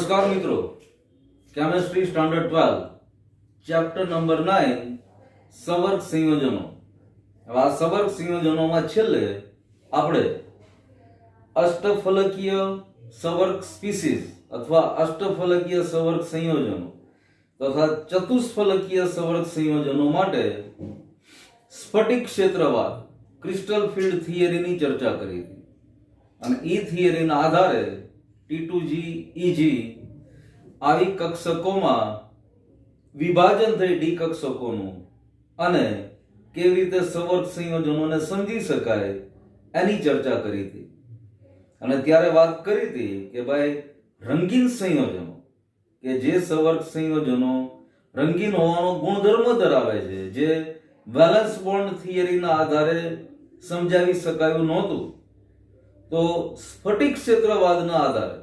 નમસ્કાર મિત્રો, chemistry standard 12 chapter number 9 સવર્ગ સંયોજનો. હવે આ સવર્ગ સંયોજનોમાં છેલ્લે આપણે અષ્ટફલકીય સવર્ગ સ્પીસીસ અથવા અષ્ટફલકીય સવર્ગ સંયોજનો તથા ચતુષ્ફલકીય સવર્ગ સંયોજનો માટે સ્ફટિક ક્ષેત્રવાદ ક્રિસ્ટલ ફિલ્ડ થિયરીની ચર્ચા કરી હતી. અને એ થિયરીના આધારે T2G, EG આવી કક્ષકોમાં વિભાજન થઈ ડી કક્ષકોનું અને કેવી રીતે સવર્ગ સંયોજનોને સમજી શકાય એની ચર્ચા કરી હતી. અને ત્યારે વાત કરી હતી કે ભાઈ રંગીન સંયોજનો કે જે સવર્ગ સંયોજનો રંગીન હોવાનો ગુણધર્મ ધરાવે છે, જે વેલેન્સ બોન્ડ થિયરીના આધારે સમજાવી શકાયું નહોતું, તો સ્ફટિક ક્ષેત્રવાદના આધારે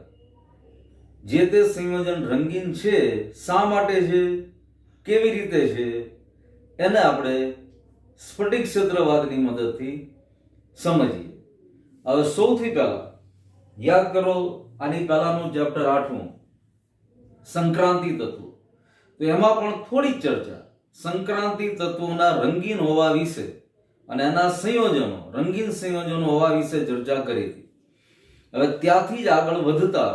જે તે સંયોજન રંગીન છે, શા માટે છે, કેવી રીતે છે, એને આપણે સ્ફટિક ક્ષેત્રવાદની મદદથી સમજીએ. હવે સૌથી પહેલા યાદ કરો, આની પહેલાનું ચેપ્ટર 8મું સંક્રાંતિ તત્વો, તો એમાં પણ થોડી ચર્ચા સંક્રાંતિ તત્વોના રંગીન હોવા વિશે અને એના સંયોજનો રંગીન સંયોજનો હોવા વિશે ચર્ચા કરી હતી. હવે ત્યાંથી જ આગળ વધતા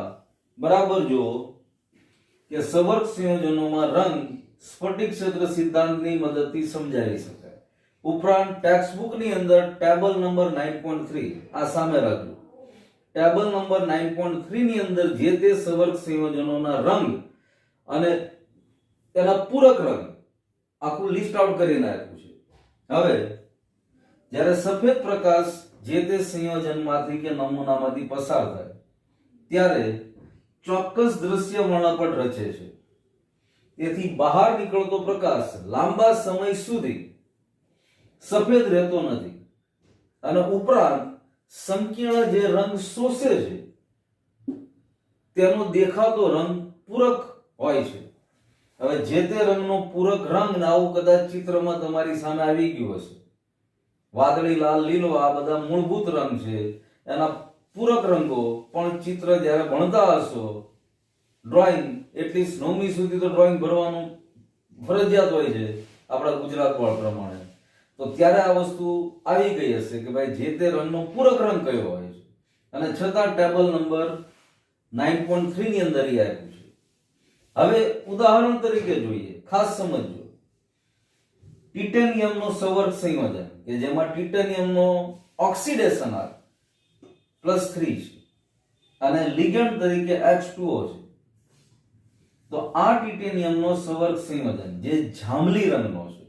બરાબર જુઓ કે સવર્ગ સંયોજનોમાં રંગ સ્ફટિક ક્ષેત્ર સિદ્ધાંતની મદદથી સમજાવી શકાય. ઉપરાંત ટેક્સ્ટબુકની અંદર ટેબલ નંબર 9.3 આ સામે રાખજો. ટેબલ નંબર 9.3 ની અંદર જે તે સવર્ગ સંયોજનોના રંગ અને તેના પૂરક રંગ આખું લિસ્ટ આઉટ કરીને આપ્યું છે. હવે જ્યારે સફેદ પ્રકાશ જે તે સંયોજનમાંથી કે નમૂનામાંથી પસાર થાય ત્યારે ચોક્કસ દ્રશ્ય વર્ણપટ રચે છે. તેથી બહાર નીકળતો પ્રકાશ લાંબા સમય સુધી સફેદ રહેતો નથી અને ઉપરાંત સંકીર્ણ જે રંગ શોષે છે તેનો દેખાતો રંગ પૂરક હોય છે. હવે જે તે રંગનો પૂરક રંગ ને આવું કદાચ ચિત્રમાં તમારી સામે આવી ગયું હશે. વાદળી, લાલ, લીલો આ બધા મૂળભૂત રંગ છે. એના પૂરક રંગો પણ ચિત્ર જ્યારે ભણતા હશો, ડ્રોઈંગ એટલીસ્ટ 9મી સુધી તો ડ્રોઈંગ ભરવાનું ફરજિયાત હોય છે આપણા ગુજરાત બોર્ડ પ્રમાણે, તો ત્યારે આ વસ્તુ આવી ગઈ હશે કે ભાઈ જે તે રંગનો પૂરક રંગ કયો હોય છે. અને છતાં ટેબલ નંબર 9.3 ની અંદર એ આપ્યું છે. હવે ઉદાહરણ તરીકે જોઈએ, ખાસ સમજજો. ટિટેનિયમનો સવર્ગ સંયોજન કે જેમાં ટિટેનિયમનો ઓક્સિડેશન આર +3 છે અને લિગેન્ડ તરીકે H2O છે. તો આ ટિટેનિયમનો સવર્ગ સંયોજન જે જાંબલી રંગનો છે,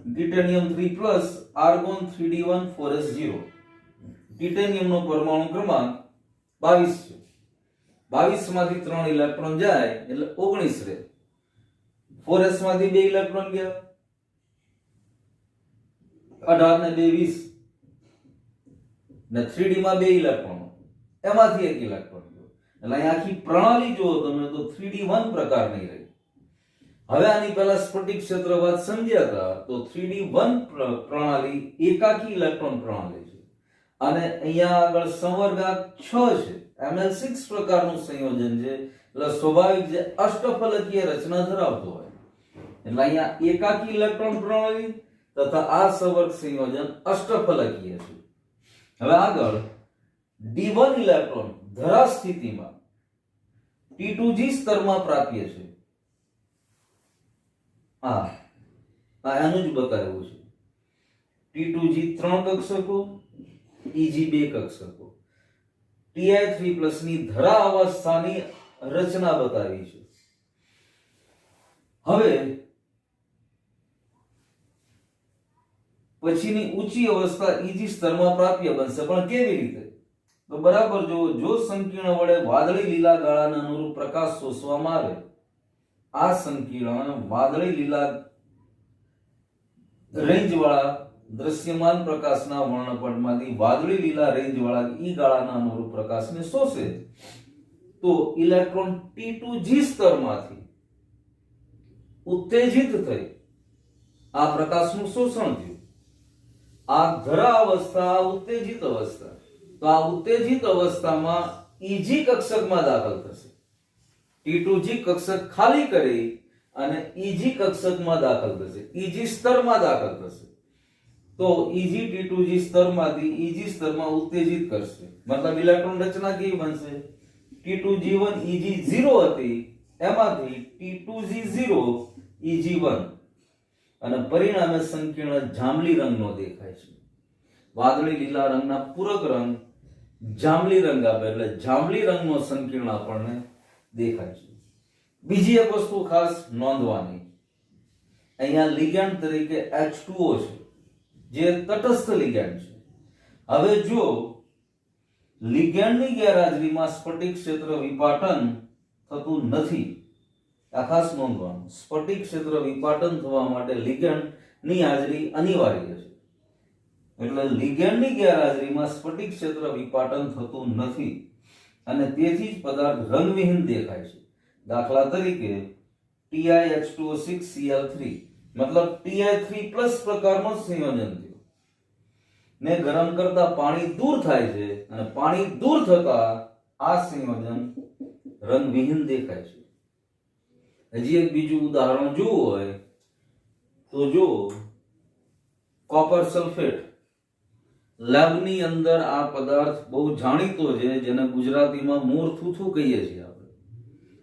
ટિટેનિયમ 3+ આર્ગોન 3d1 4s0. ટિટેનિયમનો પરમાણુ ક્રમાંક 22 છે. 22 માંથી 3 ઇલેક્ટ્રોન જાય એટલે 19 રહે. 4s માંથી 2 ઇલેક્ટ્રોન ગયા, 18 ને 2 20 ને 3d માં 2 ઇલેક્ટ્રોનો, એમાંથી 1 ઇલેક્ટ્રોન ગયો. એટલે અહીં આખી પ્રણાલી જુઓ તમે તો 3d1 પ્રકારની રહી. હવે આની પહેલા સ્ફટિક ક્ષેત્રવાદ સમજ્યા હતા તો 3d1 પ્રણાલી એકાકી ઇલેક્ટ્રોન પ્રણાલી છે. અને અહીંયા આગળ સંવર્ગાંક 6 છે, Ml6 પ્રકારનું સંયોજન છે. એટલે સ્વાભાવિક જે અષ્ટફલકીય રચના ધરાવતો હોય, એટલે અહીંયા એકાકી ઇલેક્ટ્રોન પ્રણાલી તથા આ સવર્ગ સંયોજન અષ્ટફલકીય છે. હવે આગળ d1 ઇલેક્ટ્રોન ધરા સ્થિતિમાં T2G સ્તરમાં પ્રાપ્ય છે. એનું જ બતાવ્યું છે. T2G 3 કક્ષકો, EG 2 કક્ષકો, Ti3+ ની ધરા અવસ્થાની રચના બતાવી છે. હવે પછીની ઊંચી અવસ્થા EG સ્તરમાં પ્રાપ્ય બનશે, પણ કેવી રીતે? તો બરાબર જો સંકીર્ણ વડે વાદળી લીલા ગાળાને અનુરૂપ પ્રકાશ શોષવામાં આવે, આ સંકીર્ણ વાદળી લીલા રેન્જ વાળા દ્રશ્યમાન પ્રકાશના વર્ણપટમાંથી વાદળી લીલા રેન્જ વાળા ઈ ગાળાના અનુરૂપ પ્રકાશને શોષે, તો ઇલેક્ટ્રોન T2G સ્તરમાંથી ઉત્તેજિત થઈ આ પ્રકાશનું શોષણ થયું. આ ધરા અવસ્થા, ઉત્તેજિત અવસ્થા. તો આ ઉત્તેજિત અવસ્થામાં Eg કક્ષકમાં દાખલ થશે. T2G કક્ષક ખાલી કરી અને Eg કક્ષકમાં દાખલ થશે, Eg સ્તરમાં દાખલ થશે. તો Eg T2G સ્તરમાંથી Eg સ્તરમાં ઉત્તેજિત કરશે. મતલબ ઇલેક્ટ્રોન રચના કેવી બનશે? T2G1 Eg0 હતી, એમાંથી T2G0 Eg1, અને પરિણામે સંકીર્ણ જાંબલી રંગનો દેખાય છે. વાદળી લીલા રંગના પૂરક રંગ જાંબલી રંગ આપે એટલે જાંબલી રંગનો સંકીર્ણ આપણને દેખાય છે. બીજી એક વસ્તુ ખાસ નોંધવાની, અહીંયા લિગેન્ડ તરીકે H2O છે, જે તટસ્થ લિગેન્ડ છે. હવે જો લિગેન્ડની ગેરહાજરીમાં સ્ફટિક ક્ષેત્ર વિપાટન થતું નથી, આ ખાસ નોંધવાનું. સ્ફટિક ક્ષેત્ર વિપાટન થવા માટે લિગેન્ડની હાજરી અનિવાર્ય છે. એટલે લિગેન્ડની ગેરહાજરીમાં સ્ફટિક ક્ષેત્ર વિપાટન થતું નથી અને તેથી જ પદાર્થ રંગવિહીન દેખાય છે. દાખલા તરીકે TiH2O6Cl3, મતલબ Ti3+ પ્રકારનો સંયોજન થયું ને ગરમ કરતા પાણી દૂર થાય છે અને પાણી દૂર થતા આ સંયોજન રંગવિહીન દેખાય છે. હજી એક બીજું ઉદાહરણ જોવું હોય તો જો કોપર સલ્ફેટ, લેબની અંદર આ પદાર્થ બહુ જાણીતો છે, જેને ગુજરાતીમાં મોર થૂથું કહીએ છીએ આપણે,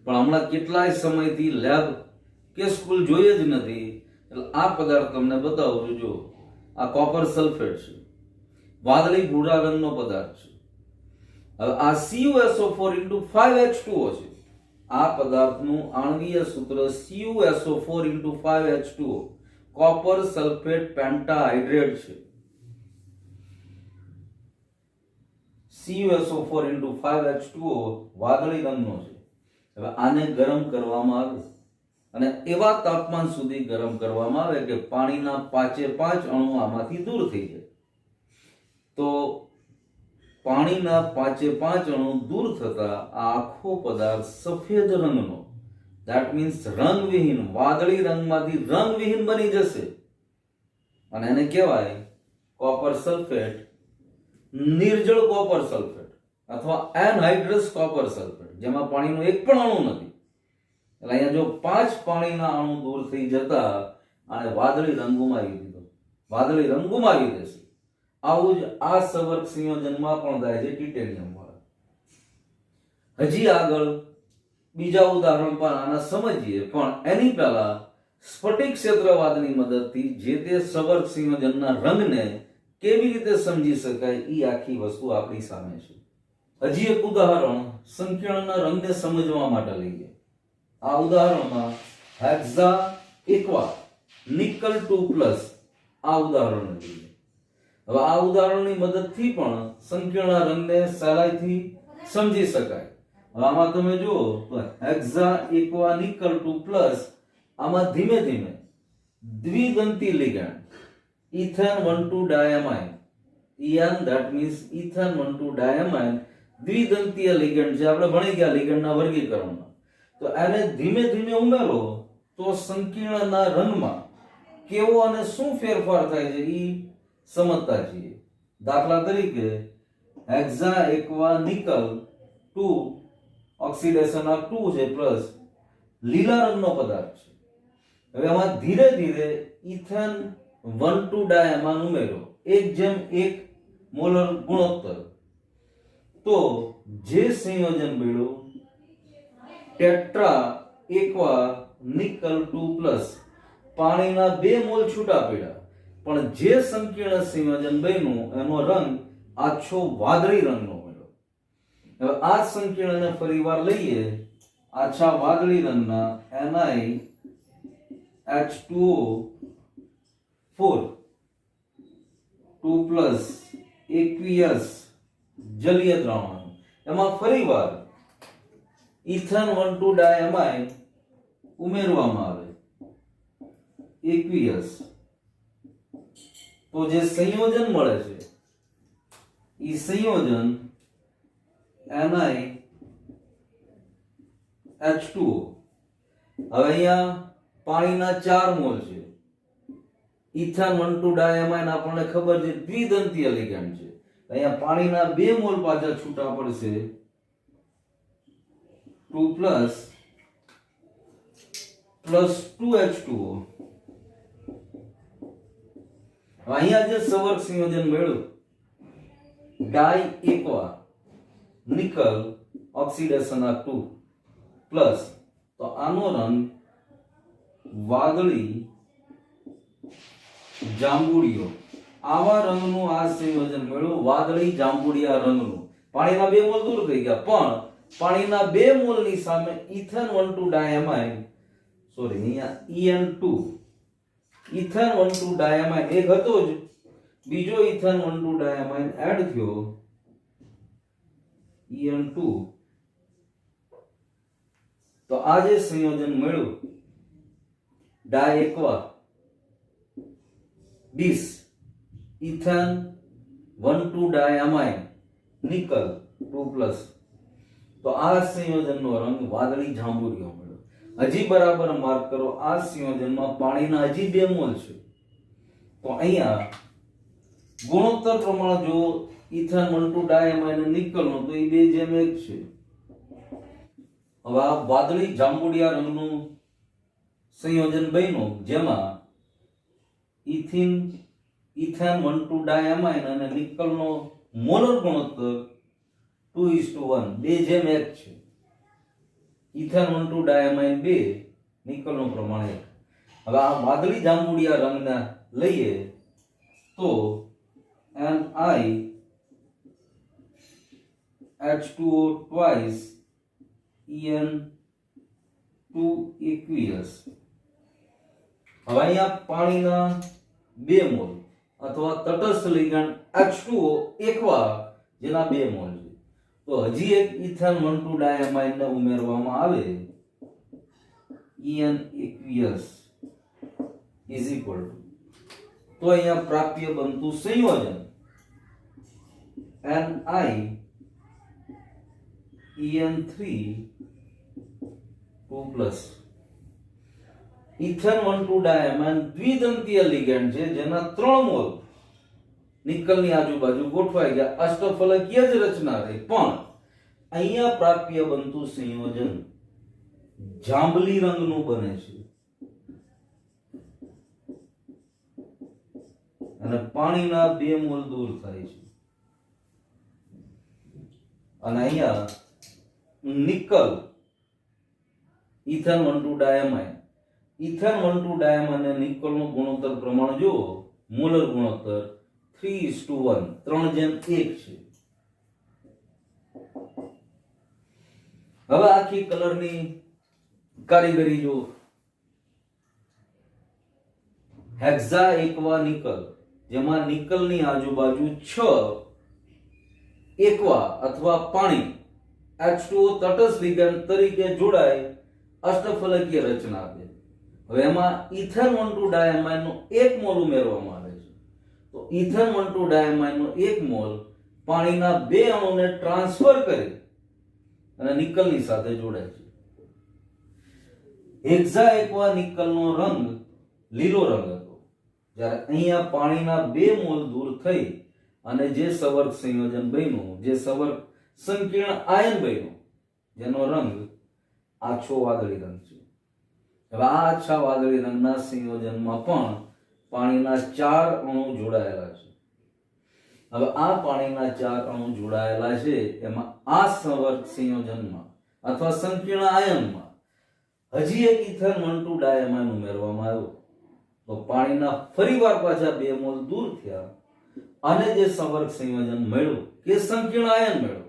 પણ હમણાં કેટલાય સમયથી લેબ કે સ્કૂલ જોઈએ જ નથી, એટલે આ પદાર્થ તમને બતાવું છું. જો આ કોપર સલ્ફેટ છે, વાદળી ભૂરા રંગનો પદાર્થ છે. હવે આ CuSO4 5H2O છે. આ પદાર્થનું આણ્વીય સૂત્ર CuSO4 5H2O, કોપર સલ્ફેટ પેન્ટાહાઇડ્રેટ છે. CuSO4 5H2O વાદળી રંગનો છે. હવે આને ગરમ કરવામાં આવે અને એવા તાપમાન સુધી ગરમ કરવામાં આવે કે પાણીના 5 અણુ આમાંથી દૂર થઈ જાય. તો પાણીના 5 અણુ દૂર થતા આ આખો પદાર્થ સફેદ રંગનો, ધેટ મીન્સ રંગવિહીન, વાદળી રંગમાંથી રંગવિહીન બની જશે અને એને કહેવાય કોપર સલ્ફેટ, નિર્જળ કોપર સલ્ફેટ અથવા એનહાઇડ્રસ કોપર સલ્ફેટ, જેમાં પાણીનો એક પણ અણુ નથી. એટલે અહીંયા જો 5 પાણીના અણુ દૂર થઈ જતા અને વાદળી રંગ ગુમાવી દીધો, વાદળી રંગ ગુમાવી દેશે. આવું જ આ સવર્ગ સંયોજનમાં પણ થાય છે ટિટેનિયમ વાળા. હજી આગળ બીજા ઉદાહરણ પર આના સમજીએ, પણ એની પહેલા સ્ફટિક ક્ષેત્રવાદની મદદથી જે તે સવર્ગ સંયોજનના રંગને કેવી રીતે સમજી શકાય એ આખી વસ્તુ આપણી સામે છે. હજી એક ઉદાહરણ સંકીર્ણના રંગને સમજવા માટે લઈએ. આ ઉદાહરણમાં હેક્ઝા એક્વા નિકલ 2+ આ ઉદાહરણ લઈએ. હવે આ ઉદાહરણની મદદથી પણ સંકીર્ણ રંગને સહેલાઈથી સમજી શકાય. હવે આમાં તમે જુઓ તો હેક્ઝા એક્વા નિકલ 2+, આમાં ધીમે ધીમે દ્વિદંતી ligand ethane 1,2 diamine, EN that means ethane 1,2 diamine દ્વિદંતીય લિગેન્ડ છે. આપણે ભણી ગયા લિગેન્ડના વર્ગીકરણમાં. તો આને ધીમે ધીમે ઉમેરો તો સંકીર્ણના રંગમાં કેવો અને શું ફેરફાર થાય છે એ સમજતા છીએ. દાખલા તરીકે હેક્ઝા એક્વા નિકલ 2 ઓક્સિડેશન આ 2 છે પ્લસ લીલા રંગનો પદાર્થ છે. હવે આમાં ધીરે ધીરે ઇથેન 1,2 ડાયમાન ઉમેરો, 1:1 મોલર ગુણોત્તર. તો જે સંયોજન બન્યું ટેટ્રા એક્વા નિકલ 2+, પાણીના 2 મોલ છૂટા પડ્યા, પણ જે સંકીર્ણ સંયોજન બન્યું એનો રંગ આછો વાદળી રંગનો મળ્યો. હવે આ સંકીર્ણને ફરીવાર લઈએ. આછા વાદળી રંગના NiH2O4 2+ aqueous જલીય દ્રાવણ, એમાં ફરીવાર ઇથેન 1,2 ડાયમાઇન ઉમેરવામાં આવે aqueous. તો જે સંયોજન મળે છે એ સંયોજન NiH2O. હવે અહીંયા પાણીના 4 મોલ છે. ઇથેન 1,2 ડાયમાઇન આપણને ખબર છે દ્વિદંતીય લિગેન્ડ છે. અહીંયા પાણીના 2 મોલ પાછા છૂટા પડશે 2 પ્લસ 2H2O. અહીંયા જે સવર્ગ સંયોજન મળ્યું ડાઈ એકવા નિકલ ઓક્સિડેશન આ 2 પ્લસ તો આનો રંગ વાદળી જાંબુડિયો. આવા રંગનું આ સંયોજન મળ્યું વાદળી જાંબુડિયા રંગનું. પાણીના 2 મોલ દૂર થઈ ગયા પણ પાણીના 2 મોલની સામે ઇથેન 1,2 ડાયમાઇન અહીંયા EN2 ઇથેન 1,2 ડાયમાઇન એક હતો જ, બીજો ઇથેન 1,2 ડાયમાઇન એડ થયો EN2. તો આ જે સંયોજન મળ્યું ડાયએક્વા બીસ ઇથેન 1,2 ડાયમાઇન નિકલ 2 પ્લસ. તો આ સંયોજનનો રંગ વાદળી જાંબુડિયો મળ્યો. હજી બરાબર માર્ક કરો આ સંયોજનમાં પાણીના હજી 2 મોલ છે. તો અહીંયા ગુણોત્તર પ્રમાણે જો ઇથેન 1,2 ડાયમાઇન અને નિકલનો તો એ 2:1 છે. હવે આ વાદળી જાંબુડિયા રંગનું સંયોજન બન્યું જેમાં ઇથેન 1,2 ડાયમાઇન અને નિકલનો મોલર ગુણોત્તર 2:1 2:1 છે. ઇથેન 1,2 ડાયમાઇન 2, નિકલનું પ્રમાણ 1. હવે આ વાદળી જાંબુડિયા રંગના લઈએ તો NiH2O twice En2 aqueous. હવે અહીંયા પાણીના 2 મોલ અથવા તટસ્થ લિગાન્ડ H2O એકવા જેના 2 મોલ છે. તો હજી એક ઇથેન 1,2 ડાયમાઇન ને ઉમેરવામાં આવે En aqueous is equal to તો અહીંયા પ્રાપ્ય બનતું સંયોજન NiEN3 2 પ્લસ. ઇથેન 1,2 ડાયમાઇન દ્વિદંતીય લિગેન્ડ છે જેના 3 મોલ નિકલની આજુબાજુ ગોઠવાઈ ગયા, અષ્ટફલકીય જ રચના રહી. પણ અહીંયા પ્રાપ્ય બનતું સંયોજન જાંબલી રંગનું બને છે અને પાણીના 2 મોલ દૂર થાય છે. અને અહીંયા નિકલ ઇથેન 1,2 ડાયમાઇન ઇથેન 1,2 ડાયમાઇન અને નિકલનો ગુણોત્તર પ્રમાણ જો મોલર ગુણોત્તર 3:1 3:1 છે. હવે આખી કલરની કારીગરી જો હેક્ઝા એકવા નિકલ જેમાં નિકલની આજુબાજુ 6 એકવા અથવા પાણી H2O તટસ્થ લિગાન્ડ તરીકે જોડાય અષ્ટફલકીય રચના આપે. હવે એમાં ઇથેન 1,2 ડાયમાઇનનો 1 મોલ ઉમેરવામાં આવે છે. તો ઇથેન 1,2 ડાયમાઇનનો 1 મોલ પાણીના 2 અણુને ટ્રાન્સફર કરી અને નિકલની સાથે જોડાય છે. હેક્ઝા એકવા નિકલનો રંગ લીલો રંગ હતો, જ્યારે અહીંયા પાણીના 2 મોલ દૂર થઈ અને જે સવર્ગ સંયોજન બન્યું, જે સવર્ગ સંકીર્ણ આયન બન્યું જેનો રંગ આછો વાદળી રંગ છે. હવે આ આછા વાદળી રંગના સંયોજનમાં પણ પાણીના 4 અણુ જોડાયેલા છે. હવે આ પાણીના 4 અણુ જોડાયેલા છે એમાં આ સવર્ગ સંયોજનમાં અથવા સંકીર્ણ આયનમાં હજી એક ઇથેન 1,2 ડાયમાઇન ઉમેરવામાં આવ્યો. તો પાણીના ફરીવાર પાછા 2 મોલ દૂર થયા અને જે સવર્ગ સંયોજન મળ્યું કે સંકીર્ણ આયન મળ્યું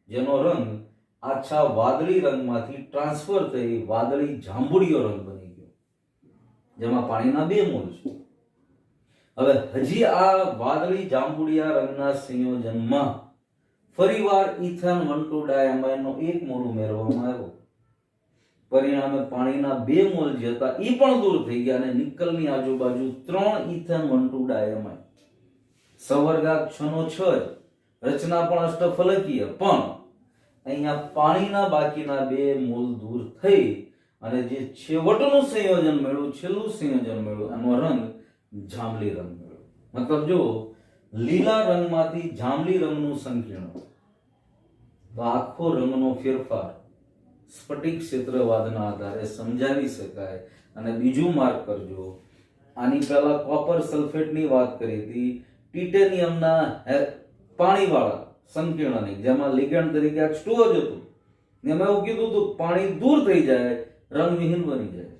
જેનો રંગ આછા વાદળી રંગમાંથી ટ્રાન્સફર થઈ વાદળી જાંબુડિયો રંગ બની ગયો જેમાં પાણીના 2 મોલ છે. હવે હજી આ વાદળી જાંબુડિયા રંગના સંયોજનમાં ફરીવાર ઇથેન 1,2 ડાયમાઇનનો 1 મોલ ઉમેરવામાં આવ્યો. પરિણામે પાણીના 2 મોલ જે હતા એ પણ દૂર થઈ ગયા અને નિકલની આજુબાજુ 3 ઇથેન 1,2 ડાયમાઇન. સવર્ગાંક 6/6 રચના પણ અષ્ટફલકીય, પણ અહીંયા પાણીના બાકીના 2 મોલ દૂર થઈ અને જે છેવટનું સંયોજન મળ્યું, છેલ્લું સંયોજન મળ્યું, એનો રંગ જાંબલી રંગ મળ્યો. મતલબ જો લીલા રંગમાંથી જાંબલી રંગનું સંકીર્ણ, તો આખો રંગનો ફેરફાર સ્ફટિક ક્ષેત્રવાદના આધારે સમજાવી શકાય. અને બીજું માર્ક કરજો, આની પહેલા કોપર સલ્ફેટની વાત કરી હતી, ટિટેનિયમના પાણીવાળા સંકીર્ણની, જેમાં લિગેન્ડ તરીકે H2O જ હતું. એમાં એવું કીધું હતું પાણી દૂર થઈ જાય, રંગવિહીન બની જાય.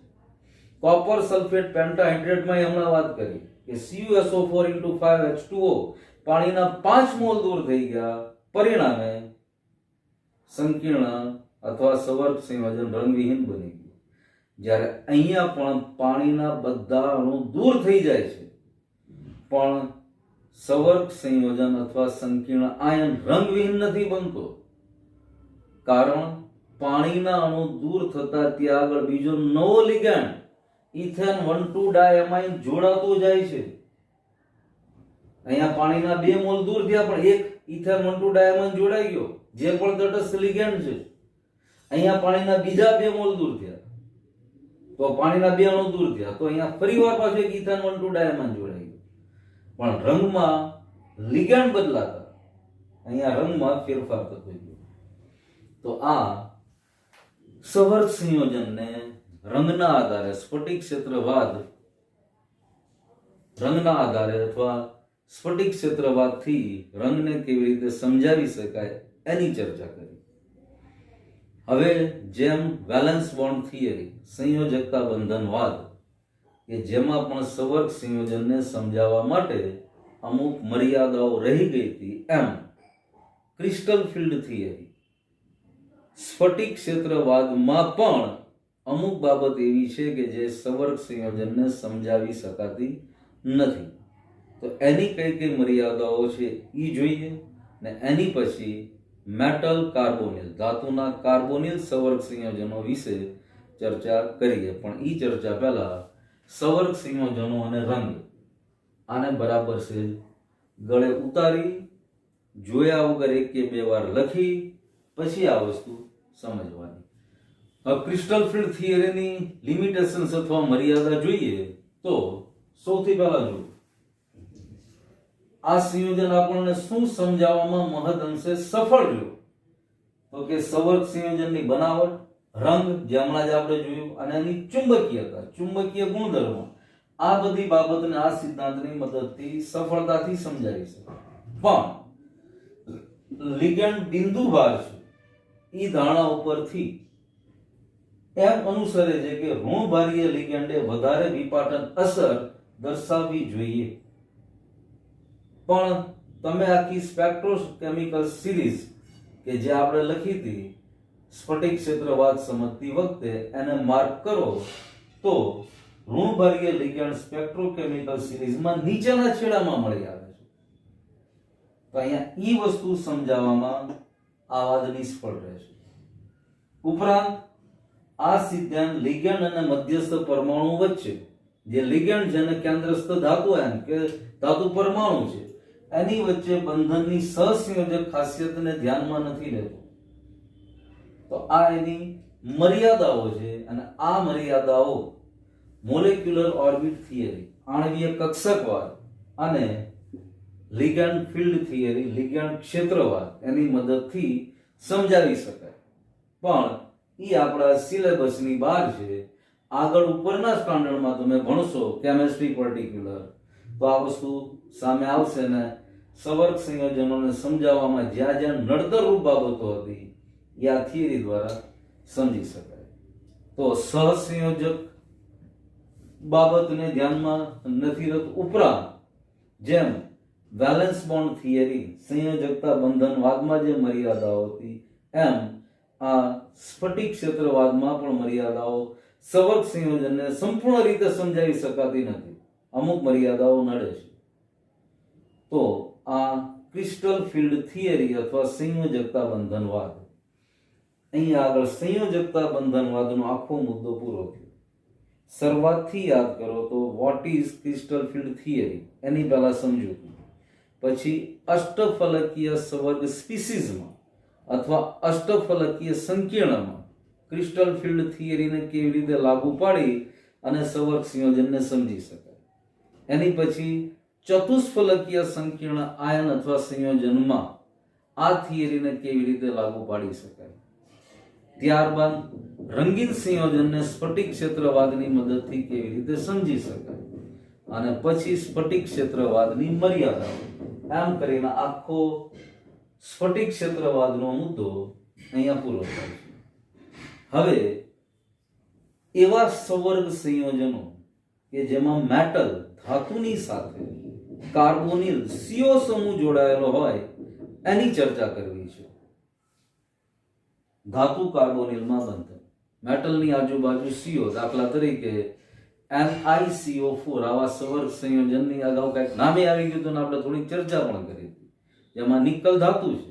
કોપર સલ્ફેટ પેન્ટાહાઇડ્રેટમાં હમણાં વાત કરી કે CuSO4 × 5H2O પાણીના 5 મોલ દૂર થઈ ગયા, પરિણામે સંકીર્ણ અથવા સવર્ગ સંયોજન રંગવિહીન બની ગયું. જ્યારે અહીંયા પણ પાણીના બધા અણુ દૂર થઈ જાય છે, પણ સવર્ગ સંયોજન અથવા સંકીર્ણ આયન રંગવિહીન નથી બનતો. કારણ પાણીના અણુ દૂર થતા ત્યાં આગળ બીજો નવો લિગેન્ડ ઇથેન 1,2 ડાયમાઇન જોડાતો જાય છે. અહીંયા પાણીના 2 મોલ દૂર થયા, પણ એક ઇથેન 1,2 ડાયમાઇન જોડાઈ ગયો, જે પણ તટસ્થ લિગેન્ડ છે. અહીંયા પાણીના બીજા 2 મોલ દૂર થયા, તો પાણીના 2 અણુ દૂર થયા, તો અહીંયા ફરીવાર પાછું એક ઇથેન 1,2 ડાયમાઇન જોડાઈ ગયો. પણ રંગમાં લિગેન્ડ બદલાતા અહીંયા રંગમાં ફેરફાર થતો ગયો. તો આ સવર્ગ સંયોજનને રંગના આધારે, સ્ફટિક ક્ષેત્રવાદ રંગના આધારે અથવા સ્ફટિક ક્ષેત્રવાદથી રંગને કેવી રીતે સમજાવી શકાય એની ચર્ચા કરી. હવે જેમ વેલેન્સ બોન્ડ થિયરી, સંયોજકતા બંધનવાદ, કે જેમાં પણ સવર્ગ સંયોજનને સમજાવવા માટે અમુક મર્યાદાઓ રહી ગઈ હતી, એમ ક્રિસ્ટલ ફિલ્ડ થિયરી, સ્ફટિક ક્ષેત્રવાદમાં પણ અમુક બાબત એવી છે કે જે સવર્ગ સંયોજનને સમજાવી શકાતી નથી. તો એની કઈ કઈ મર્યાદાઓ છે એ જોઈએ, ને એની પછી મેટલ કાર્બોનિલ, ધાતુના કાર્બોનિલ સવર્ગ સંયોજનો વિશે ચર્ચા કરીએ. પણ એ ચર્ચા પહેલા સવર્ગ સંયોજનો અને રંગ આને બરાબર છે ગળે ઉતારી, જોયા વગર 1 કે 2 વાર લખી પછી આ વસ્તુ સમજવાની. હવે ક્રિસ્ટલ ફિલ્ડ થિયરીની લિમિટેશન્સ અથવા મર્યાદા જોઈએ તો સૌથી પહેલા જો આ સંયોજન આપણને શું સમજાવવામાં મહદઅંશે સફળ રહ્યું, તો કે સવર્ગ સંયોજનની બનાવટ, રંગ જે હમણાં જ આપણે જોયું, અને એની ચુંબકીયતા, ચુંબકીય ગુણધર્મો, આ બધી બાબતને આ સિદ્ધાંતની મદદથી સફળતાથી સમજાવી શકાય. પણ લિગેન્ડ બિંદુભાર છે એ ધારણા ઉપરથી એમ અનુસરે છે કે ઋણભારીય લિગેન્ડે વધારે વિપાટન અસર દર્શાવવી જોઈએ. પણ તમે આખી સ્પેક્ટ્રોકેમિકલ સિરીઝ કે જે આપણે લખી હતી સ્ફટિક ક્ષેત્રવાદ સમજતી વખતે એને માર્ક કરો તો ઋણભારીય લિગેન્ડ સ્પેક્ટ્રોકેમિકલ સિરીઝમાં નીચેના છેડામાં મળી આવે છે. તો અહીંયા ઈ વસ્તુ સમજાવવામાં આ વાદ નિષ્ફળ રહેશે. ઉપરાંત આ સિદ્ધાંત લિગેન્ડ અને મધ્યસ્થ પરમાણુ વચ્ચે, જે લિગેન્ડ જેને કેન્દ્રસ્થ ધાતુ આયન કે ધાતુ પરમાણુ છે, એની વચ્ચે બંધનની સહસંયોજક ખાસિયતને ધ્યાનમાં નથી લેતો. તો આ એની મર્યાદાઓ છે, અને આ મર્યાદાઓ મોલેક્યુલર ઓર્બિટ થિયરી, આણ્વીય કક્ષકવાદ અને લિગેન્ડ ફિલ્ડ થિયરી, લિગેન્ડ ક્ષેત્રવાદ, એની મદદથી સમજાવી શકાય. પણ એ આપણા સિલેબસની બહાર છે. આગળ ઉપરના સ્ટાન્ડર્ડમાં તમે ભણશો કેમેસ્ટ્રી પર્ટિક્યુલર, તો આ વસ્તુ સામે આવશે ને સવર્ગ સંયોજનોને સમજાવવામાં જ્યાં જ્યાં નડતરરૂપ બાબતો હતી એ આ થિયરી દ્વારા સમજી શકાય. તો સહસંયોજક બાબતને ધ્યાનમાં નથી રહેતું. ઉપરાંત જેમ વેલેન્સ બોન્ડ થિયરી, સંયોજકતા બંધનવાદમાં જે મર્યાદાઓ હતી, એમ આ સ્ફટિક ક્ષેત્રવાદમાં પણ મર્યાદાઓ સવર્ગ સંયોજનને સંપૂર્ણ રીતે સમજાવી શકાતી નથી, અમુક મર્યાદાઓ નડે છે. તો આ ક્રિસ્ટલ ફિલ્ડ થિયરી અથવા સંયોજકતા બંધનવાદ. અહીં આગળ સંયોજકતા બંધનવાદનો આખો મુદ્દો પૂરો થયો. શરૂઆતથી યાદ કરો તો what is crystal field theory એની પહેલા સમજૂતી, પછી અષ્ટફલકીય સવર્ગ સ્પીસીઝમાં અથવા અષ્ટફલકીય સંકીર્ણમાં ક્રિસ્ટલ ફિલ્ડ થિયરીને કેવી રીતે લાગુ પાડી અને સવર્ગ સંયોજનને સમજી શકાય. એની પછી ચતુષ્ફલકીય સંકીર્ણ આયન અથવા સંયોજનમાં આ થિયરીને કેવી રીતે લાગુ પાડી શકાય. ત્યારબાદ રંગીન સંયોજનને સ્ફટિક ક્ષેત્રવાદની મદદથી કેવી રીતે સમજી શકાય અને પછી સ્ફટિક ક્ષેત્રવાદની મર્યાદાઓ, એમ કરીને આખો સ્ફટિક ક્ષેત્રવાદનો મુદ્દો અહીંયા પૂરો થાય છે. હવે એવા સંવર્ગ સંયોજનો કે જેમાં મેટલ ધાતુની સાથે કાર્બોનિલ CO સમૂહ જોડાયેલો હોય એની ચર્ચા કરવી છે. ધાતુ કાર્બોનિલમાં બંધન, મેટલની આજુબાજુ CO, દાખલા તરીકે MiCO4, આવા સંવર્ગ સંયોજનની અગાઉ કંઈક નામે આવી ગયું હતું ને આપણે થોડી ચર્ચા પણ કરી હતી. જેમાં નિકલ ધાતુ છે,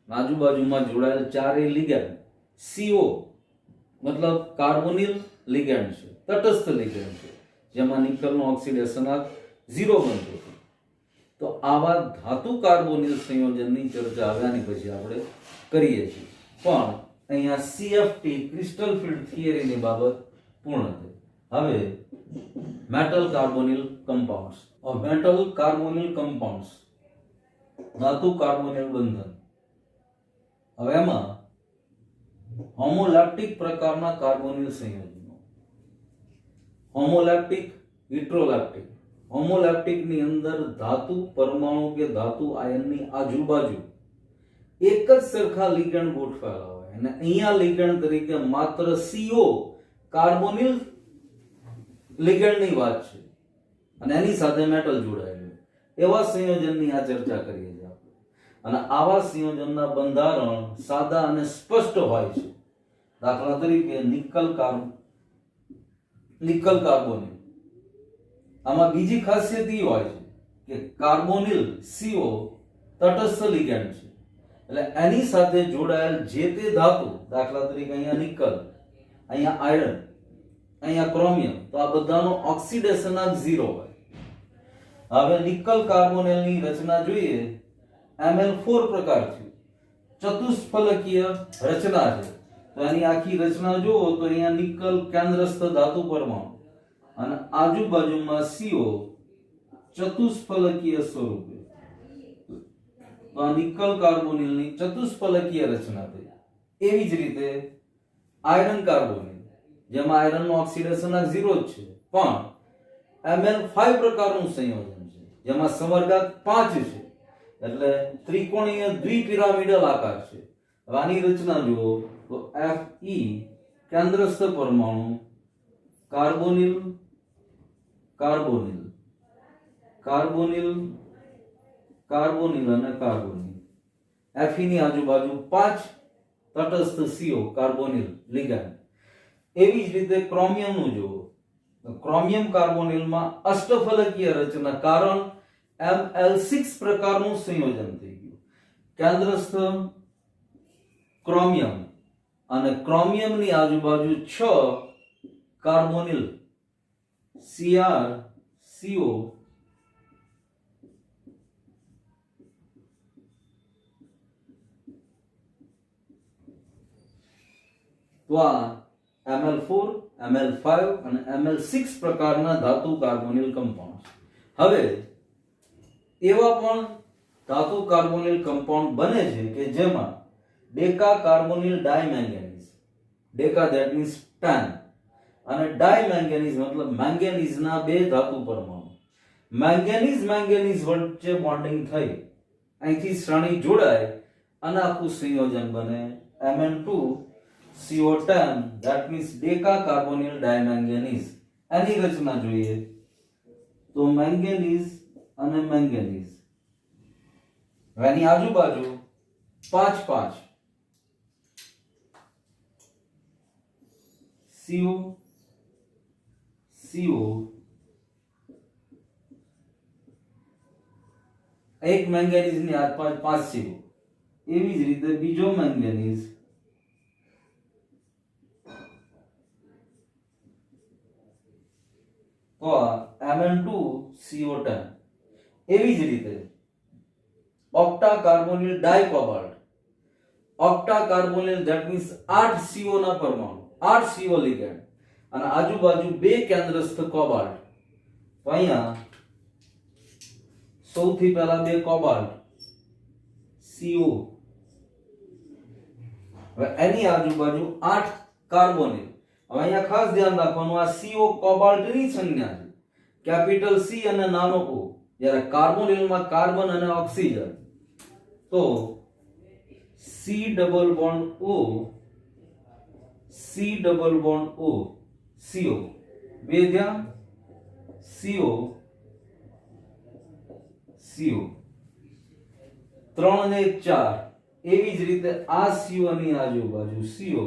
આજુબાજુમાં જોડાયેલ ચારેય લિગેન્ડ, CO મતલબ કાર્બોનિલ લિગેન્ડ છે, તટસ્થ લિગેન્ડ છે, જેમાં નિકલનો ઓક્સિડેશનાંક 0 બનતો હતો. તો આવા ધાતુ કાર્બોનિલ સંયોજનની ચર્ચા આવ્યાની પછી આપણે કરીએ છીએ. પણ અહીંયા CFT ક્રિસ્ટલ ફિલ્ડ થિયરીની બાબત પૂર્ણ થઈ. હવે metal carbonyl compounds. Metal carbonyl compounds, ધાતુ કાર્બોનિલ બંધન. હવે એમાં હોમોલેપ્ટિક પ્રકારના કાર્બોનિલ સંયોજનો, હોમોલેપ્ટિક, હિટ્રોલેપ્ટિક. હોમોલેપ્ટિકની અંદર ધાતુ પરમાણુ કે ધાતુ આયનની આજુબાજુ એક જ સરખા લિગેન્ડ ગોઠવાયેલા હોય અને અહીંયા લિગેન્ડ તરીકે માત્ર CO કાર્બોનિલ લિગેન્ડની વાત છે અને એની સાથે મેટલ જોડાયેલું, એવા સંયોજનની આ ચર્ચા કરીએ છીએ આપણે. અને આવા સંયોજનના બંધારણ સાદા અને સ્પષ્ટ હોય છે. દાખલા તરીકે નિકલ કાર્બોનિલ, આમાં બીજી ખાસિયત એ હોય છે કે કાર્બોનિલ CO તટસ્થ લિગેન્ડ છે, એટલે એની સાથે જોડાયેલ જે તે ધાતુ, દાખલા તરીકે અહીંયા નિકલ, અહીંયા આયર્ન, અહીંયા ક્રોમિયમ, તો આ બધાનો ઓક્સિડેશનાંક 0 હોય. હવે નિકલ કાર્બોનિલની રચના જોઈએ, Ml4 પ્રકાર છે, ચતુષ્ફલકીય રચના છે. તો એની આખી રચના જુઓ તો અહીંયા નિકલ કેન્દ્રસ્થ ધાતુ પરમાણુ અને આજુબાજુમાં CO ચતુષ્ફલકીય સ્વરૂપે. તો આ નિકલ કાર્બોનિલની ચતુષ્ફલકીય રચના થઈ. એવી જ રીતે આયર્ન કાર્બોનિલ, જેમાં આયર્નનો ઓક્સિડેશનાંક 0 જ છે, પણ Ml5 પ્રકારનું સંયોજન છે, જેમાં સંવર્ગાંક 5 છે, એટલે ત્રિકોણીય દ્વિપિરામિડલ આકાર છે. આની રચના જુઓ તો Fe કેન્દ્રસ્થ પરમાણુ, કાર્બોનિલ, કાર્બોનિલ, કાર્બોનિલ, કાર્બોનિલ અને કાર્બોનિલ. Fe ની આજુબાજુ 5 તટસ્થ CO કાર્બોનિલ લિગેન્ડ. એવી જ રીતે ક્રોમિયમનું જુઓ, ક્રોમિયમ કાર્બોનિલમાં અષ્ટફલકીય રચના, કારણ Ml6 પ્રકારનું સંયોજન થઈ ગયું. કેન્દ્રસ્થ ક્રોમિયમ અને ક્રોમિયમની આજુબાજુ 6 કાર્બોનિલ, Cr, CO, તો આ Ml4, Ml5 અને Ml6 પ્રકારના ધાતુ કાર્બોનિલ કમ્પાઉન્ડ. હવે એવા પણ ધાતુ કાર્બોનિલ કમ્પાઉન્ડ બને છે કે જેમાં deca carbonyl ડાયમેંગેનીઝ, deca that means 10, અને ડાયમેંગેનીઝ મતલબ મેંગેનીઝના બે ધાતુ પરમાણુ. મેંગેનીઝ વચ્ચે બોન્ડિંગ થઈ અહીંથી શ્રેણી જોડાય અને આખું સંયોજન બને Mn2CO10, that means deca carbonyl ડાયમેંગેનીઝ. એની રચના જોઈએ તો મેંગેનીઝ અને મેંગેનીઝ, એની આજુબાજુ 5 CO, CO, એક મેંગેનીઝની આસપાસ 5 CO. એવી જ રીતે બીજો મેંગેનીઝ, તો Mn2CO10. એવી જ રીતે octa carbonyl dicobalt, octa carbonyl that means 8 CO ના પરમાણુ, 8 CO લિગેન્ડ અને આજુબાજુ 2 કેન્દ્રસ્થ કોબાલ્ટ. તો અહીંયા સૌથી પહેલા 2 કોબાલ્ટ CO હવે એની આજુબાજુ 8 કાર્બોનિલ. હવે અહીંયા ખાસ ધ્યાન રાખવાનું, આ CO કોબાલ્ટની સંજ્ઞા છે, કેપિટલ C અને નાનો O. જ્યારે કાર્બોનિલમાં કાર્બન અને ઓક્સિજન, તો C double bond O, C double bond O, CO બે ધ્યાન, CO CO 3 અને 1 4. એવી જ રીતે આ CO ની આજુબાજુ CO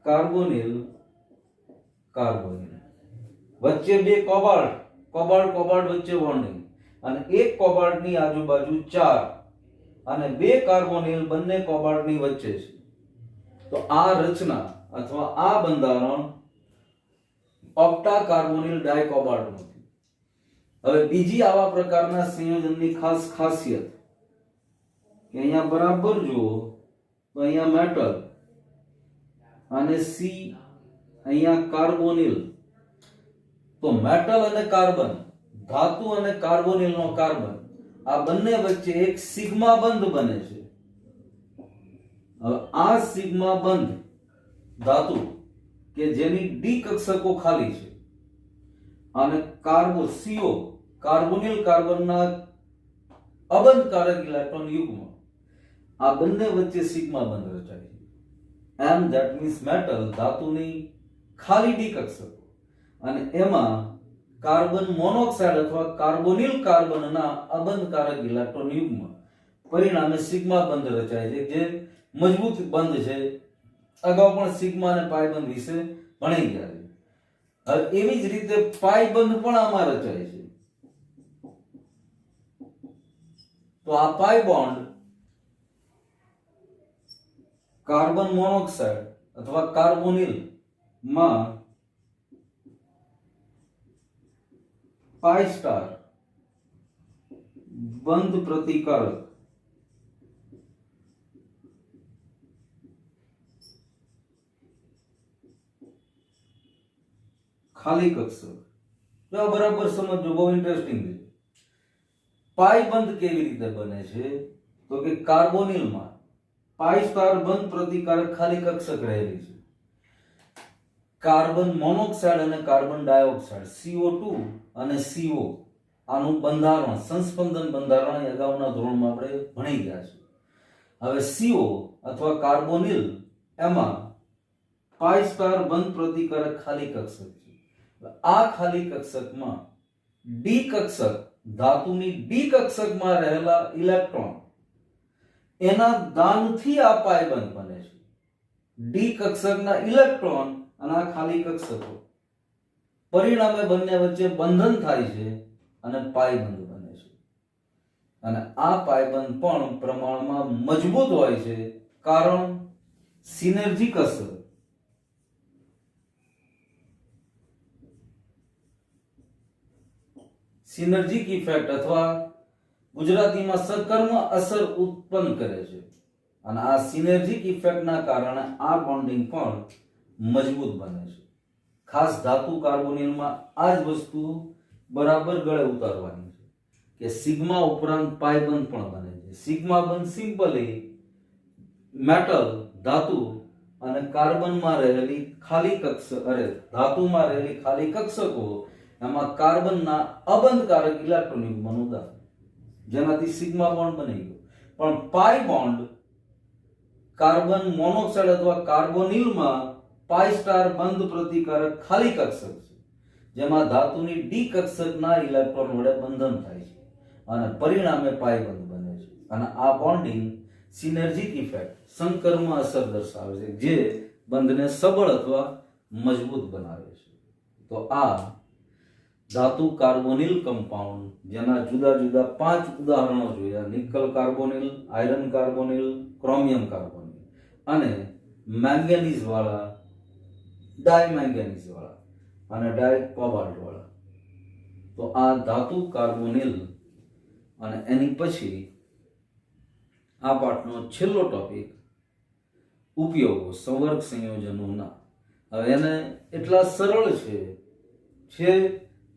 કાર્બોનિલ કાર્બોનિલ, વચ્ચે બે કોબાલ્ટ કોબાલ્ટ કોબાલ્ટ વચ્ચે બોન્ડિંગ, અને એક કોબાલ્ટ ની આજુબાજુ 4 અને બે કાર્બોનિલ બંને કોબાલ્ટ ની વચ્ચે છે. તો આ રચના અથવા આ બંધારણ ઓક્ટા કાર્બોનિલ ડાયકોબાલ્ટ નું. હવે બીજી આવા પ્રકારના સંયોજનની ખાસ ખાસિયત કે અહીંયા બરાબર જુઓ તો અહીંયા મેટલ અને C, અહીંયા કાર્બોનિલ. તો મેટલ અને કાર્બન, ધાતુ અને કાર્બોનિલનો કાર્બન, આ બંને વચ્ચે એક સિગ્મા બંધ બને છે. હવે આ સિગ્મા બંધ ધાતુ કે જેની ડી કક્ષકો ખાલી છે, અને CO કાર્બોનિલ કાર્બનના અબંધકારક ઇલેક્ટ્રોન યુગ્મ, આ બંને વચ્ચે સિગ્મા બંધ રચાય છે. એમ ધેટ મીન્સ મેટલ ધાતુની ખાલી ડી કક્ષકો અને એમાં કાર્બન મોનોક્સાઇડ અથવા કાર્બોનિલ કાર્બનના અબંધકારક ઇલેક્ટ્રોન યુગ્મ, પરિણામે સિગ્મા બંધ રચાય છે, જે મજબૂત બંધ છે. અગાઉ પણ સિગ્મા અને પાઈ બંધ વિશે ભણી ગયા છે. હવે એવી જ રીતે પાઈ બંધ પણ આમાં રચાય છે. તો આ પાઈ બોન્ડ કાર્બન મોનોક્સાઇડ અથવા કાર્બોનિલ માં પાઈ સ્ટાર બંધ પ્રતિકારક ખાલી કક્ષક. જો બરાબર સમજો, બહુ ઇન્ટરેસ્ટિંગ છે. પાઈ બંધ કેવી રીતે બને છે? તો કે કાર્બોનિલમાં પાઈ સ્ટાર બંધ પ્રતિકારક ખાલી કક્ષક રહેલી છે. કાર્બન મોનોક્સાઇડ અને કાર્બન ડાયોક્સાઇડ CO2 અને CO, આનું બંધારણ, સંસ્પંદન બંધારણ અગાઉના ધોરણમાં આપણે ભણી ગયા છે. હવે CO અથવા કાર્બોનિલ એમાં પાઈ સ્ટાર બંધ પ્રતિકારક ખાલી કક્ષક છે. આ ખાલી કક્ષકમાં ડી કક્ષક, ધાતુની ડી કક્ષકમાં રહેલા ઇલેક્ટ્રોન, એના દાનથી આ પાઈ બંધ બને છે. ડી કક્ષકના ઇલેક્ટ્રોન અને આ ખાલી કક્ષકો, પરિણામે બંને વચ્ચે બંધન થાય છે અને પાઈ બંધ બને છે. અને આ પાઈ બંધ પણ પ્રમાણમાં મજબૂત હોય છે, કારણ સિનર્જીક અસર. સિનર્જીક ઇફેક્ટ અથવા ગુજરાતીમાં સકર્મ અસર ઉત્પન્ન કરે છે. અને આ સિનર્જીક ઇફેક્ટના કારણે આ બોન્ડિંગ પણ મજબૂત બને છે. ખાસ ધાતુ કાર્બોનિલમાં આ જ વસ્તુ બરાબર ગળે ઉતારવાની છે કે સિગ્મા ઉપરાંત પાઈ બંધ પણ બને છે. સિગ્મા બંધ સિમ્પલી મેટલ ધાતુ અને કાર્બનમાં રહેલી ખાલી કક્ષક, ધાતુમાં રહેલી ખાલી કક્ષકો, એમાં કાર્બનના અબંધકારક ઇલેક્ટ્રોન યુગ્મનું ઉદાહરણ, જેનાથી સિગ્મા બોન્ડ બની ગયો. પણ પાઈ બોન્ડ કાર્બન મોનોક્સાઇડ અથવા કાર્બોનિલમાં પાઈ સ્ટાર બંધ પ્રતિકારક ખાલી કક્ષક છે, જેમાં ધાતુની ડી કક્ષકના ઇલેક્ટ્રોન વડે બંધન થાય છે અને પરિણામે પાઈ બંધ બને છે. અને આ બોન્ડિંગ સિનર્જીક ઇફેક્ટ, સંકર્મ અસર દર્શાવે છે, જે બંધને સબળ અથવા મજબૂત બનાવે છે. તો આ ધાતુ કાર્બોનિલ કમ્પાઉન્ડ, જેના જુદા જુદા 5 ઉદાહરણો જોયા: nickel carbonyl, iron carbonyl, chromium carbonyl અને મેંગેનીઝ વાળા, ડાયમેંગેનીઝ વાળા અને ડાયકોબાલ્ટ વાળા. તો આ ધાતુ કાર્બોનિલ. અને એની પછી આ પાઠનો છેલ્લો ટોપિક ઉપયોગો સંવર્ગ સંયોજનોના. હવે એને એટલા સરળ છે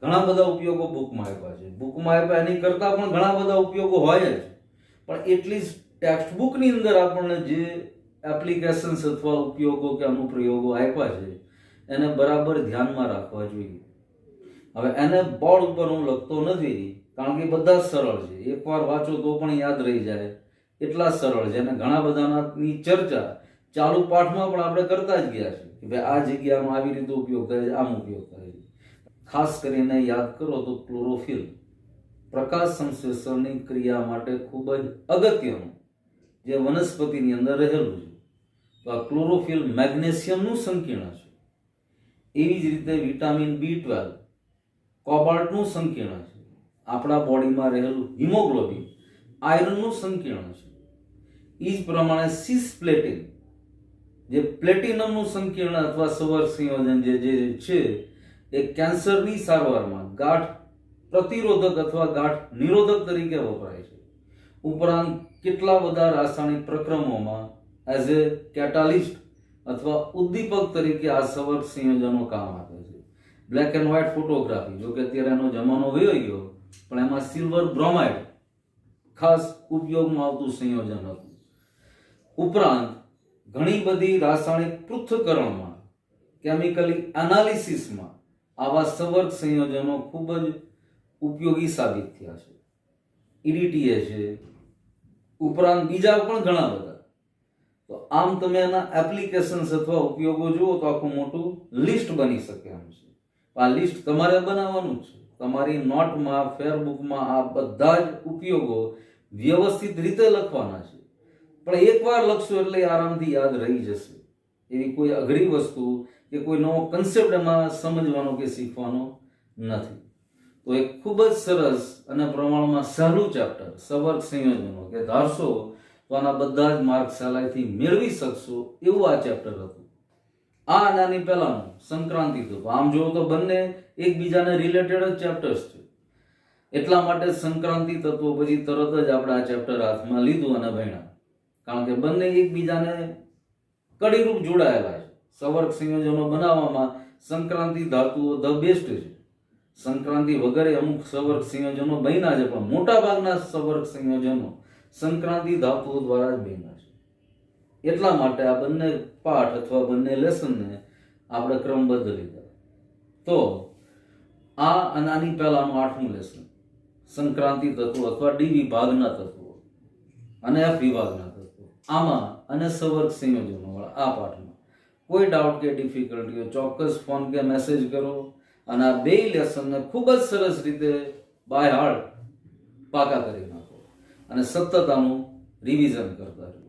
ઘણા બધા ઉપયોગો બુકમાં આપ્યા છે. બુકમાં આપ્યા એની કરતા પણ ઘણા બધા ઉપયોગો હોય જ, પણ એટલી જ ટેક્સ્ટ બુકની અંદર આપણને જે એપ્લિકેશન્સ અથવા ઉપયોગો કે અનુપ્રયોગો આપ્યા છે એને બરાબર ધ્યાનમાં રાખવા જોઈએ. હવે એને બોર્ડ ઉપર હું લખતો નથી કારણ કે બધા જ સરળ છે, એકવાર વાંચો તો પણ યાદ રહી જાય એટલા સરળ છે. અને ઘણા બધાની ચર્ચા ચાલુ પાઠમાં પણ આપણે કરતા જ ગયા છે કે ભાઈ આ જગ્યાનો આવી રીતે ઉપયોગ થાય છે, આમ ઉપયોગ થાય છે. ખાસ કરીને યાદ કરો તો ક્લોરોફિલ પ્રકાશ સંશ્લેષણની ક્રિયા માટે ખૂબ જ અગત્યનું જે વનસ્પતિની અંદર રહેલું છે. તો આ ક્લોરોફિલ મેગ્નેશિયમનું સંકીર્ણ છે. એવી જ રીતે વિટામિન B12 કોબાલ્ટનું સંકીર્ણ છે. આપણા બોડીમાં રહેલું હિમોગ્લોબિન આયરનનું સંકીર્ણ છે. એ જ પ્રમાણે સિસ્પ્લેટિન જે પ્લેટિનમનું સંકીર્ણ અથવા સંવર્ગ સંયોજન જે છે એ કેન્સરની સારવારમાં ગાંઠ પ્રતિરોધક અથવા ગાંઠ નિરોધક તરીકે વપરાય છે. ઉપરાંત કેટલા બધા રાસાયણિક પ્રક્રમોમાં એઝ એ કેટાલિસ્ટ અથવા ઉદ્દીપક તરીકે આ સંવર્ગ સંયોજનો કામ આપે છે. બ્લેક એન્ડ વ્હાઇટ ફોટોગ્રાફી, જો કે અત્યારે એનો જમાનો વયો ગયો, પણ એમાં સિલ્વર બ્રોમાઇડ ખાસ ઉપયોગમાં આવતું સંયોજન હતું. ઉપરાંત ઘણી બધી રાસાયણિક પૃથ્થકરણમાં, કેમિકલી એનાલિસિસમાં આવા સંવર્ગ સંયોજનો ખૂબ જ ઉપયોગી સાબિત થયા છે. EDTA છે, ઉપરાંત બીજા પણ ઘણા બધા. તો આમ તમે એના એપ્લિકેશન્સ અથવા ઉપયોગો જુઓ તો આખું મોટું લિસ્ટ બની શકે એમ છે. આ લિસ્ટ તમારે બનાવવાનું જ છે. તમારી નોટમાં, ફેરબુકમાં આ બધા જ ઉપયોગો વ્યવસ્થિત રીતે લખવાના છે. પણ એકવાર લખશો એટલે આરામથી યાદ રહી જશે. એવી કોઈ અઘરી વસ્તુ કે કોઈ નવો કન્સેપ્ટ એમાં સમજવાનો કે શીખવાનો નથી. તો એક ખૂબ જ સરસ અને પ્રમાણમાં સહેલું ચેપ્ટર સંવર્ગ સંયોજનો કે ધારશો તો આના બધા જ માર્ક સહેલાઈથી મેળવી શકશો એવું આ ચેપ્ટર હતું. આ અને આની પહેલાનું સંક્રાંતિ તત્વ, આમ જોવો તો બંને એકબીજાને રિલેટેડ જ ચેપ્ટર્સ છે. એટલા માટે સંક્રાંતિ તત્વો પછી તરત જ આપણે આ ચેપ્ટર હાથમાં લીધું અને ભણ્યા, કારણ કે બંને એકબીજાને કડીરૂપ જોડાયેલા છે. સંવર્ગ સંયોજનો બનાવવામાં સંક્રાંતિ ધાતુઓ ધ બેસ્ટ છે. સંક્રાંતિ વગેરે અમુક સંવર્ગ સંયોજનો બન્યા છે, પણ મોટા ભાગના સંવર્ગ સંયોજનો સંક્રાંતિ ધાતુઓ દ્વારા જ બન્યા છે. એટલા માટે આ બંને પાઠ અથવા બંને લેસનને આપણે ક્રમબદ્ધ લીધા. તો આ અને આની પહેલાનું 8મું લેસન સંક્રાંતિ તત્વો અથવા D વિભાગના તત્વો અને F વિભાગના તત્વો, આમાં અને સંવર્ગ સંયોજનો વાળા આ પાઠમાં કોઈ ડાઉટ કે ડિફિકલ્ટી હોય ચોક્કસ ફોન કે મેસેજ કરો અને આ બે લેસનને ખૂબ જ સરસ રીતે બાય હાર્ટ પાકા કરી નાખો અને સતત આનું રિવિઝન કરતા રહો.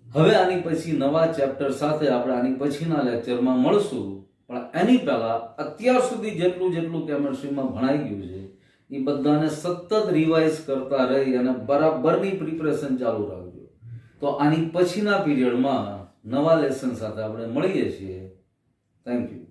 હવે આની પછી નવા ચેપ્ટર સાથે આપણે આની પછીના લેક્ચરમાં મળશું. પણ એની પહેલા અત્યાર સુધી જેટલું કેમેસ્ટ્રીમાં ભણાઈ ગયું છે એ બધાને સતત રિવાઇઝ કરતા રહી અને બરાબરની પ્રિપરેશન ચાલુ રાખજો. તો આની પછીના પીરિયડમાં નવા લેસન સાથે આપણે મળીએ છીએ. Thank you.